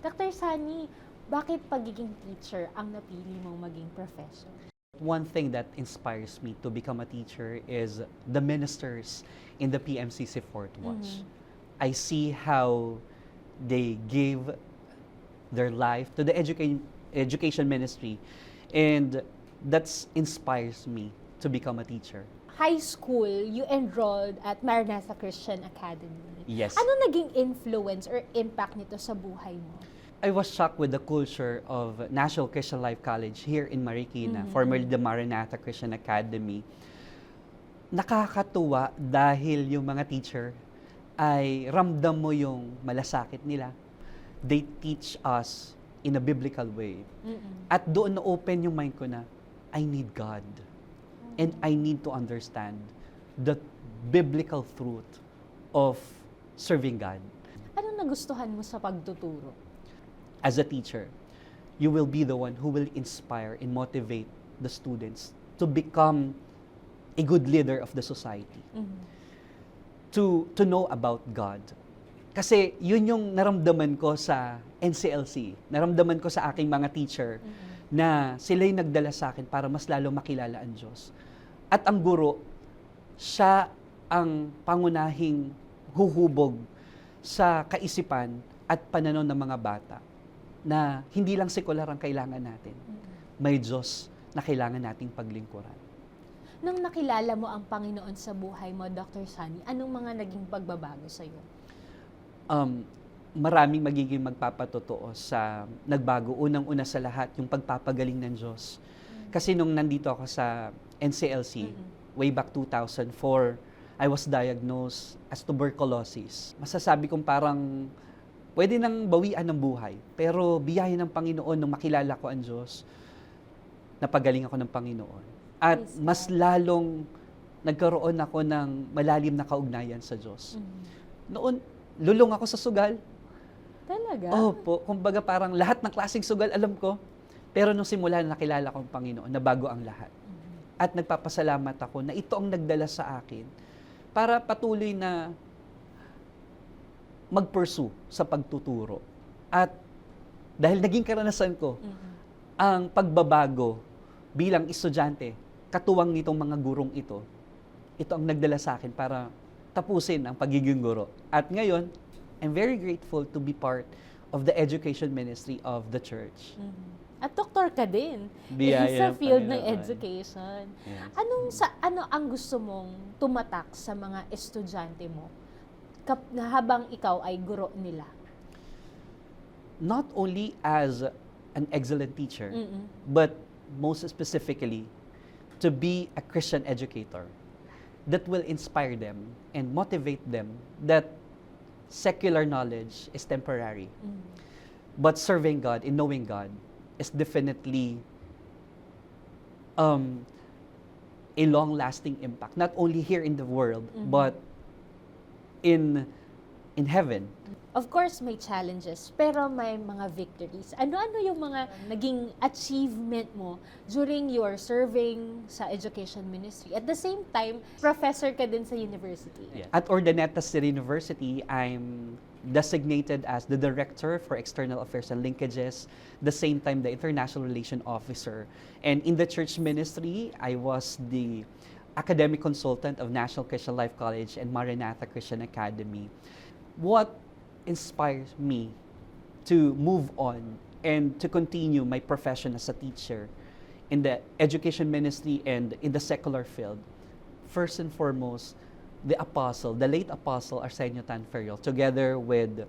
Dr. Sunny, bakit pagiging teacher ang napili mong maging profession? One thing that inspires me to become a teacher is the ministers in the PMCC Fourth Watch. I see how they gave their life to the education ministry, and that inspires me to become a teacher. High school, you enrolled at Maranatha Christian Academy. Yes. Ano naging influence or impact nito sa buhay mo? I was shocked with the culture of National Christian Life College here in Marikina, formerly the Maranatha Christian Academy. Nakakatuwa dahil yung mga teacher ay ramdam mo yung malasakit nila. They teach us in a biblical way. At doon na-open yung mind ko na, I need God. And I need to understand the biblical truth of serving God. Ano nagustuhan mo sa pagtuturo? As a teacher, you will be the one who will inspire and motivate the students to become a good leader of the society. To know about God. Kasi yun yung naramdaman ko sa NCLC. Naramdaman ko sa aking mga teacher na sila'y nagdala sa akin para mas lalo makilala ang Diyos. At ang guro, siya ang pangunahing huhubog sa kaisipan at pananaw ng mga bata na hindi lang sekular ang kailangan natin. May Diyos na kailangan nating paglingkuran. Nung nakilala mo ang Panginoon sa buhay mo, Dr. Sunny, anong mga naging pagbabago sa iyo? Maraming magiging magpapatotoo sa nagbago. Unang-una sa lahat, yung pagpapagaling ng Diyos. Kasi nung nandito ako sa NCLC, way back 2004, I was diagnosed as tuberculosis. Masasabi kong parang pwede nang bawian ng buhay. Pero biyaya ng Panginoon nung makilala ko ang Diyos, napagaling ako ng Panginoon. At mas lalong nagkaroon ako ng malalim na kaugnayan sa Diyos. Noon, lulong ako sa sugal. Talaga? Opo, kumbaga parang lahat ng klaseng sugal alam ko. Pero nung simula na nakilala ko ang Panginoon, nabago ang lahat. At nagpapasalamat ako na ito ang nagdala sa akin para patuloy na mag-pursue sa pagtuturo. At dahil naging karanasan ko, ang pagbabago bilang estudyante, katuwang nitong mga gurong ito ang nagdala sa akin para tapusin ang pagiging guro. At ngayon, I'm very grateful to be part of the education ministry of the church. At doktor ka din Biyaya sa ng field ng Panginoon. education. Yes. Ano ang gusto mong tumatak sa mga estudyante mo na habang ikaw ay guro nila? Not only as an excellent teacher, but most specifically, to be a Christian educator that will inspire them and motivate them that secular knowledge is temporary. But serving God and knowing God is definitely a long-lasting impact, not only here in the world, but in heaven. Of course, may challenges, pero may mga victories. Ano-ano yung mga naging achievement mo during your serving sa education ministry? At the same time, professor ka din sa university. Yeah. At Urdaneta City University, I'm designated as the Director for External Affairs and Linkages, the same time the International Relation Officer. And in the church ministry, I was the academic consultant of National Christian Life College and Maranatha Christian Academy. What inspires me to move on and to continue my profession as a teacher in the education ministry and in the secular field? First and foremost, the apostle, the late apostle Arsenio Tan Ferriol, together with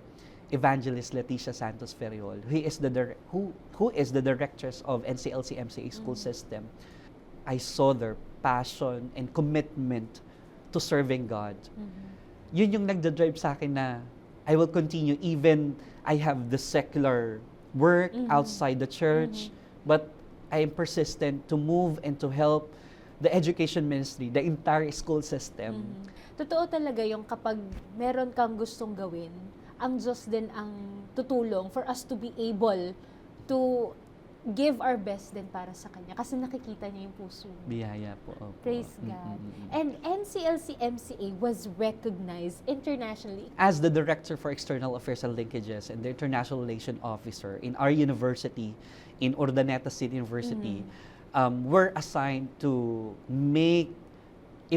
Evangelist Leticia Santos Ferriol, who is the directress of NCLC MCA school system. I saw their passion and commitment to serving God. Yun yung nagdadrive sa akin na I will continue even I have the secular work outside the church, but I am persistent to move and to help the education ministry, the entire school system. Totoo talaga yung kapag meron kang gustong gawin, ang Diyos din ang tutulong for us to be able to give our best din para sa kanya kasi nakikita niya yung puso mo. Biyaya po. Opo. Praise God. Mm-mm. And NCLC-MCA was recognized internationally. As the Director for External Affairs and Linkages and the International Relation Officer in our university, in Urdaneta City University, we're assigned to make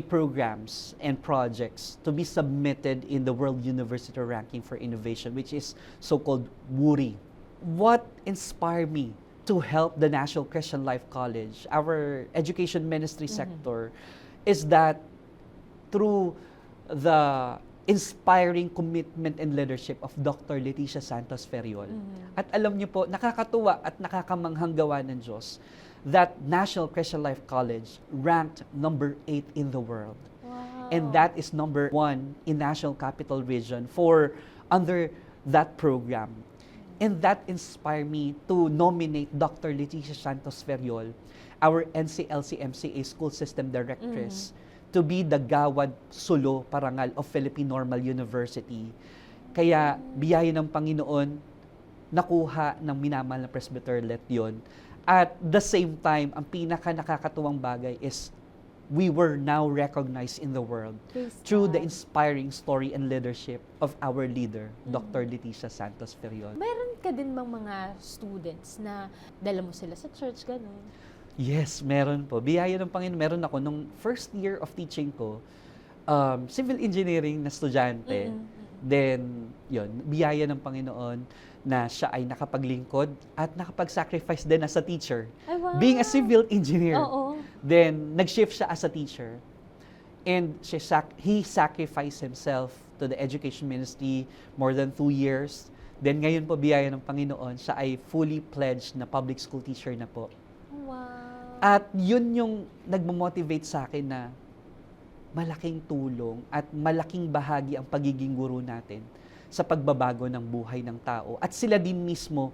programs and projects to be submitted in the World University Ranking for Innovation, which is so-called WURI. What inspired me to help the National Christian Life College, our education ministry sector, is that through the inspiring commitment and leadership of Dr. Leticia Santos Ferriol. At alam niyo po, nakakatuwa at nakakamanghang gawa ng Diyos that National Christian Life College ranked number 8 in the world. Wow. And that is number 1 in National Capital Region for under that program. And that inspired me to nominate Dr. Leticia Santos Ferriol, our NCLC-MCA School System Directress, to be the Gawad Sulo Parangal of Philippine Normal University. Kaya biyaya ng Panginoon, nakuha ng minamahal na presbyterlet yon. At the same time, ang pinaka nakakatuwang bagay is we were now recognized in the world Praise through the God. inspiring story and leadership of our leader, Dr. Leticia Santos Ferriol. Meron ka din bang mga students na dala mo sila sa church, ganun? Yes, meron po. Biyaya ng Panginoon, meron ako nung first year of teaching ko, civil engineering na estudyante. Then, yun, biyaya ng Panginoon na siya ay nakapaglingkod at nakapag-sacrifice din as a teacher. Ay, wow. Being a civil engineer. Oo. Then, nag-shift siya as a teacher. And he sacrificed himself to the education ministry more than 2 years. Then, ngayon po, biyaya ng Panginoon, siya ay fully pledged na public school teacher na po. Wow. At yun yung nagmo-motivate sa akin na malaking tulong at malaking bahagi ang pagiging guro natin sa pagbabago ng buhay ng tao. At sila din mismo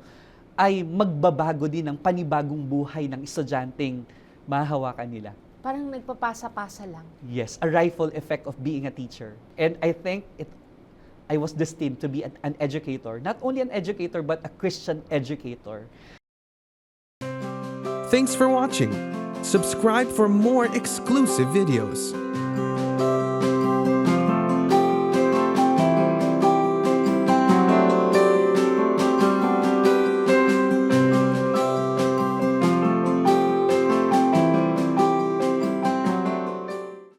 ay magbabago din ng panibagong buhay ng estudyanteng mahahawakan nila. Parang nagpapasa-pasa lang. Yes, a ripple effect of being a teacher. And I think I was destined to be an educator. Not only an educator, but a Christian educator. Thanks for watching. Subscribe for more exclusive videos.